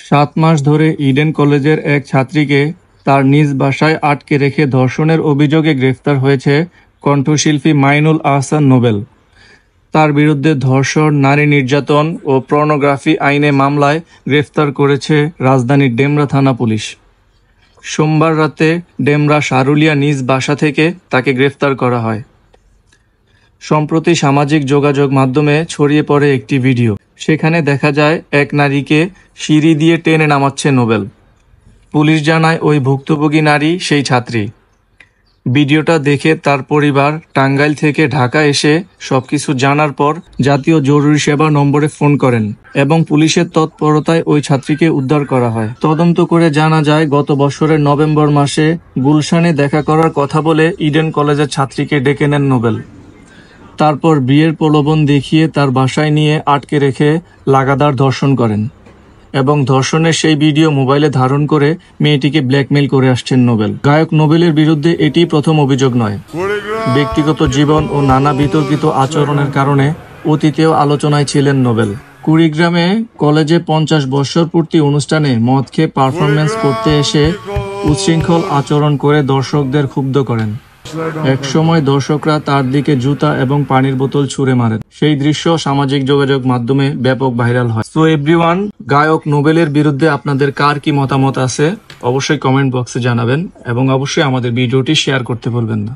7 মাস ধরে ইডেন কলেজের এক ছাত্রীকে তার নিজ বাসায় আটকে রেখে ধর্ষণের অভিযোগে গ্রেফতার হয়েছে কণ্ঠশিল্পী মাইনুল আহসান নোবেল। তার বিরুদ্ধে ধর্ষণ, নারী নির্যাতন ও পর্নোগ্রাফি আইনে মামলায় গ্রেফতার করেছে রাজধানীর ডেমরা থানা পুলিশ। সোমবার রাতে ডেমরা শারুলিয়া নিজ বাসা থেকে তাকে গ্রেফতার করা হয়। সম্প্রতি সামাজিক যোগাযোগ মাধ্যমে ছড়িয়ে পড়ে একটি ভিডিও। সেখানে দেখা যায় এক নারীকে সিঁড়ি দিয়ে টেনে নামাচ্ছে নোবেল। পুলিশ জানায় ওই ভুক্তভোগী নারী সেই ছাত্রী। ভিডিওটা দেখে তার পরিবার টাঙ্গাইল থেকে ঢাকা এসে সবকিছু জানার পর জাতীয় জরুরি সেবা নম্বরে ফোন করেন এবং পুলিশের তৎপরতায় ওই ছাত্রীকে উদ্ধার করা হয়। তদন্ত করে জানা যায় গত বছরের নভেম্বর মাসে গুলশানে দেখা করার কথা বলে ইডেন কলেজের ছাত্রীকে ডেকে নেন নোবেল। তারপর বিয়ের প্রলোভন দেখিয়ে তার বাসায় নিয়ে আটকে রেখে লাগাতার ধর্ষণ করেন এবং ধর্ষণের সেই ভিডিও মোবাইলে ধারণ করে মেয়েটিকে ব্ল্যাকমেইল করে আসছেন নোবেল। গায়ক নোবেলের বিরুদ্ধে এটি প্রথম অভিযোগ নয়। ব্যক্তিগত জীবন ও নানা বিতর্কিত আচরণের কারণে অতীতেও আলোচনায় ছিলেন নোবেল। কুড়িগ্রামে কলেজে 50 বছর পূর্তি অনুষ্ঠানে মদ খেয়ে পারফরমেন্স করতে এসে উচ্ছৃঙ্খল আচরণ করে দর্শকদের ক্ষুব্ধ করেন। একসময় দর্শকরা তার দিকে জুতা এবং পানির বোতল ছুঁড়ে মারেন। সেই দৃশ্য সামাজিক যোগাযোগ মাধ্যমে ব্যাপক ভাইরাল হয়। সো এভরিওয়ান, গায়ক নোবেলের বিরুদ্ধে আপনাদের কার কি মতামত আছে অবশ্যই কমেন্ট বক্সে জানাবেন এবং অবশ্যই আমাদের ভিডিওটি শেয়ার করতে ভুলবেন না।